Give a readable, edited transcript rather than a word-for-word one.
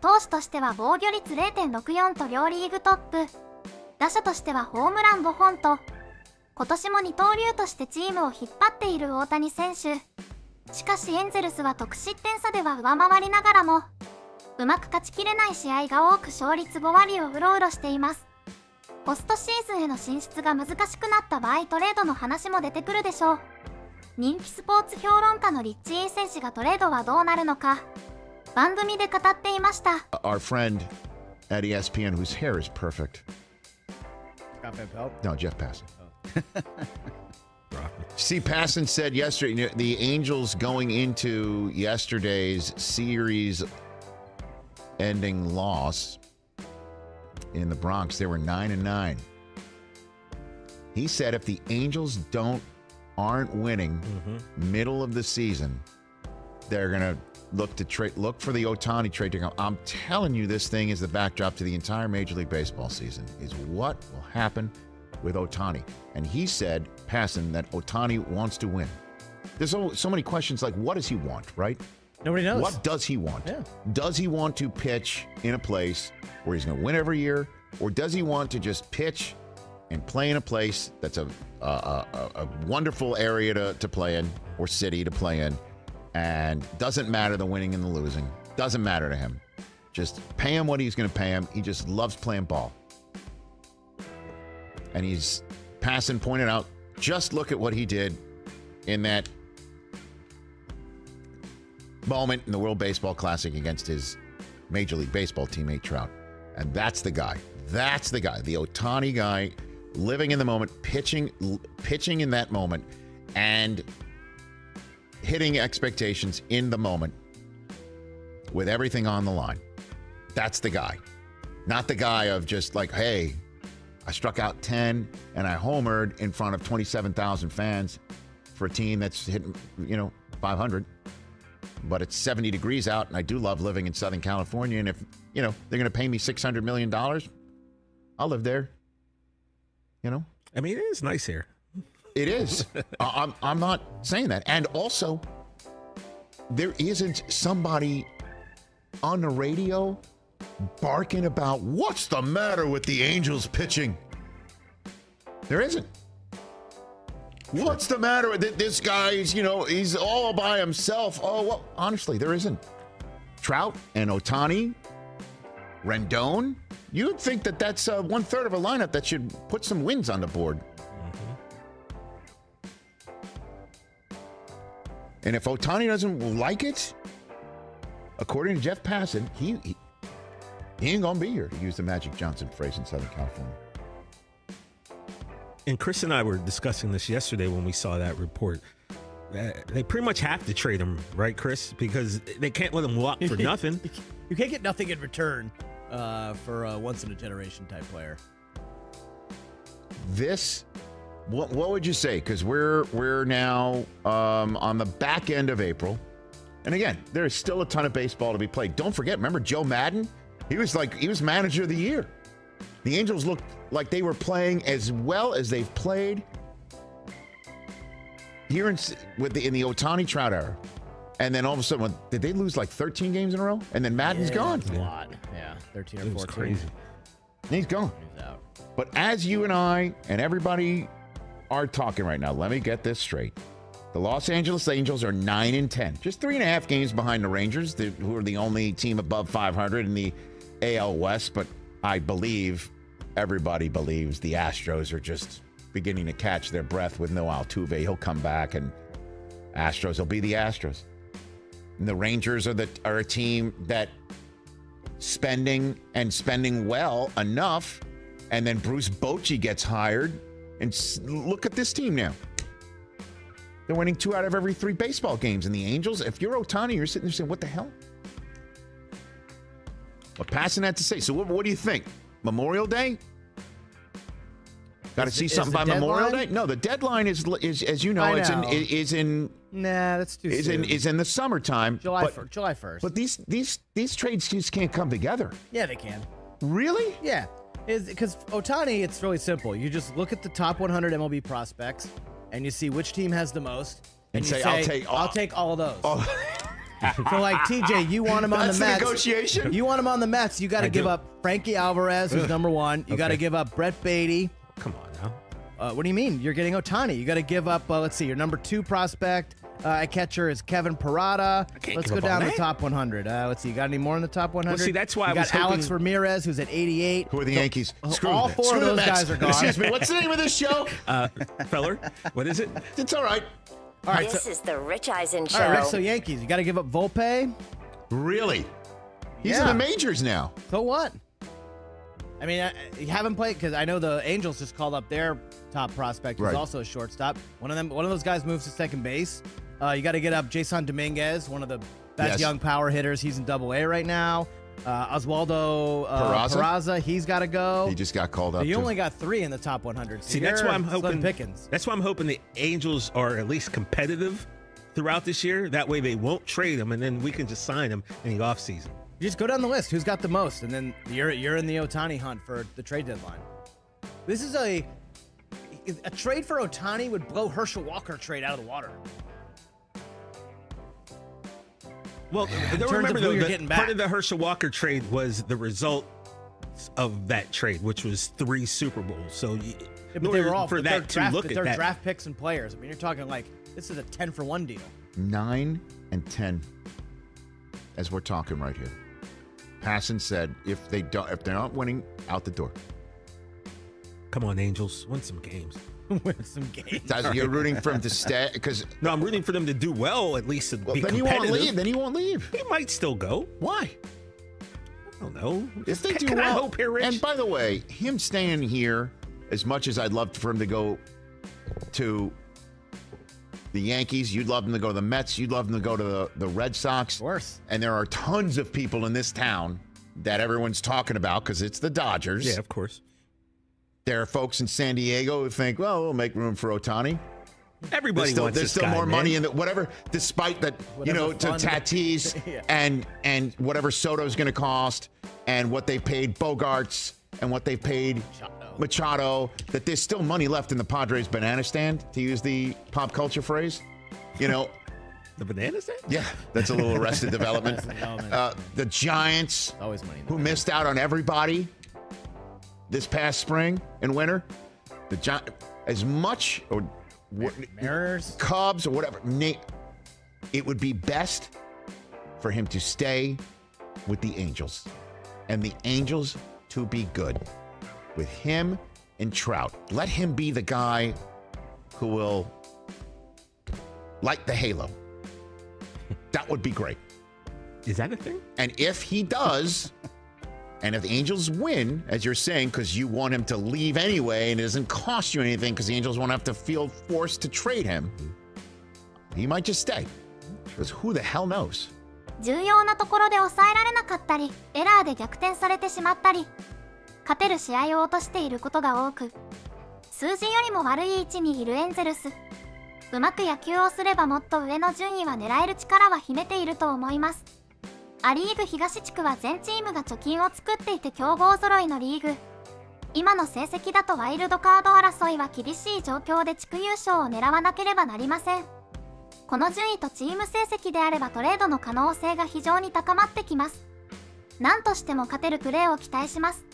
投手としては防御率 0.64 と両リーグトップ、打者としてはホームラン5本と、今年も二刀流としてチームを引っ張っている大谷選手。しかしエンゼルスは得失点差では上回りながらも、うまく勝ちきれない試合が多く勝率5割をうろうろしています。ポストシーズンへの進出が難しくなった場合トレードの話も出てくるでしょう。人気スポーツ評論家のリッチエイセン氏がトレードはどうなるのか、番組で語っていました。Our friend at ESPN whose hair is perfect. No, Jeff Passan. See, Passan said yesterday, the Angels going into yesterday's series-ending loss in the Bronx, they were 9-9. He said if the Angels aren't winning middle of the season, they're going to look for the Ohtani trade to come. I'm telling you, this thing is the backdrop to the entire Major League Baseball season, is what will happen with Ohtani. And he said, Passan, that Ohtani wants to win. There's so many questions like, what does he want, right? Nobody knows. What does he want? Yeah. Does he want to pitch in a place where he's going to win every year? Or does he want to just pitch and play in a place that's a wonderful area to play in, or city to play in, and doesn't matter the winning and the losing. Doesn't matter to him. Just pay him what he's going to pay him. He just loves playing ball. And Passan pointed out, just look at what he did in that moment in the World Baseball Classic against his Major League Baseball teammate Trout. And that's the guy. That's the guy. The Ohtani guy, living in the moment, pitching in that moment, and hitting expectations in the moment with everything on the line. That's the guy. Not the guy of just like, hey, I struck out 10 and I homered in front of 27,000 fans for a team that's hitting, 500. But it's 70 degrees out, and I do love living in Southern California. And if, they're going to pay me $600 million, I'll live there. I mean, it is nice here. It is. I'm not saying that. And also, there isn't somebody on the radio barking about what's the matter with the Angels pitching. There isn't. What's the matter with this guy? He's all by himself. Oh, well, honestly, there isn't. Trout and Ohtani, Rendon. You'd think that's 1/3 of a lineup that should put some wins on the board. And if Ohtani doesn't like it, according to Jeff Passan, he ain't going to be here, to use the Magic Johnson phrase in Southern California. And Chris and I were discussing this yesterday when we saw that report. They pretty much have to trade him, right, Chris? Because they can't let him walk for nothing. You can't get nothing in return for a once-in-a-generation type player. What would you say? Because we're now on the back end of April. And again, there's still a ton of baseball to be played. Don't forget, remember Joe Madden? He was manager of the year. The Angels looked like they were playing as well as they've played here in the Ohtani Trout era. And then all of a sudden, did they lose like 13 games in a row? And then Madden's gone. That's a lot. Yeah, 13 or 14. Crazy. He's gone. He's out. But as you and I and everybody are talking right now, let me get this straight. The Los Angeles Angels are 9-10, just 3.5 games behind the Rangers, who are the only team above 500 in the AL West. But I believe, everybody believes, the Astros are just beginning to catch their breath with no Altuve. He'll come back, and Astros will be the Astros. And the Rangers are a team that spending well enough, and then Bruce Bochy gets hired. And look at this team now. They're winning 2 out of every 3 baseball games. And the Angels, if you're Ohtani, you're sitting there saying, what the hell? What Passan had to say. So what do you think? Memorial Day? Got to see something by Memorial Day? No, the deadline is as you know, is in. Nah, that's too soon. Is in the summertime. July 1st. But these trades just can't come together. Yeah, they can. Really? Yeah. Because Ohtani, it's really simple. You just look at the top 100 MLB prospects, and you see which team has the most, and you say, I'll take all of those. Oh. So, like, TJ, you want him on the That's Mets. negotiation? You want him on the Mets. You got to give do. up Frankie Alvarez, who's number one. You got to Okay. give up Brett Beatty. Come on now. What do you mean? You're getting Ohtani. You got to give up, let's see, your number 2 prospect at catcher is Kevin Parada. can't Let's give go up all down to the that. top 100. Let's see, you got any more in the top 100? Well, see, that's why you I got was Alex hoping- Ramirez, who's at 88. Who are the Yankees? Screw all them. 4 Screw of the those Mets. guys are gone. Excuse me, what's the name of this show? Feller, what is it? It's all right. All right, This so, is the Rich Eisen Show. all right, Rich, so Yankees, you got to give up Volpe. Really? He's in Yeah. the majors now. So what? I mean, you haven't played because I know the Angels just called up their top prospect, who's Right. also a shortstop. One of those guys moves to second base. You got to get up Jason Dominguez, one of the best Yes. young power hitters. He's in Double-A right now. Oswaldo Peraza, he's got to go. He just got called up. You too. only got 3 in the top 100. So See, that's you're why I'm slim hoping. pickings. That's why I'm hoping the Angels are at least competitive throughout this year. That way, they won't trade them, and then we can just sign them in the offseason. You just go down the list. Who's got the most, and then you're in the Ohtani hunt for the trade deadline. This is a trade for Ohtani would blow Herschel Walker trade out of the water. Well, terms don't of remember who though, you're that getting part back. of the Herschel Walker trade was the result of that trade, which was 3 Super Bowls. So, Yeah, in but they order were all for they're that to draft, look but at they're that. draft picks and players. I mean, you're talking like this is a 10-for-1 deal. 9 and 10, as we're talking right here. Passan said if they're not winning, out the door. Come on, Angels, win some games. Win some games. You're rooting for him to stay because No, I'm rooting for them to do well, at least to be then he competitive. won't leave. Then he won't leave. He might still go. Why? I don't know. If they do Can I well, hope here, Rich? and by the way, him staying here, as much as I'd love for him to go to the Yankees, you'd love him to go to the Mets, you'd love him to go to the Red Sox. Of course. And there are tons of people in this town that everyone's talking about because it's the Dodgers. Yeah, of course. There are folks in San Diego who think, well, we'll make room for Ohtani. Everybody wants There's this still guy, more man. money in the whatever, despite that, Whatever to fund. Tatis Yeah. and whatever Soto's going to cost and what they paid Bogarts and what they paid Machado, that there's still money left in the Padres banana stand, to use the pop culture phrase. You know, The banana stand? yeah, that's a little Arrested Development. Development. The Giants, Always money. in the who bank. missed out on everybody this past spring and winter, as much or Mariners. Cubs or whatever, it would be best for him to stay with the Angels and the Angels to be good with him and Trout. Let him be the guy who will light the halo. That would be great. Is that a thing? And if he does, and if the Angels win, as you're saying, because you want him to leave anyway, and it doesn't cost you anything because the Angels won't have to feel forced to trade him, he might just stay. Because who the hell knows? 重要なところで抑えられなかったり、エラーで逆転されてしまったり、勝てる試合を落としていることが多く、数字よりも悪い位置にいるエンゼルス。うまく野球をすればもっと上の順位は狙える力は秘めていると思います。アリーグ東地区は全チームが貯金を作っていて強豪ぞろいのリーグ。今の成績だとワイルドカード争いは厳しい状況で地区優勝を狙わなければなりません。この順位とチーム成績であればトレードの可能性が非常に高まってきます。何としても勝てるプレーを期待します。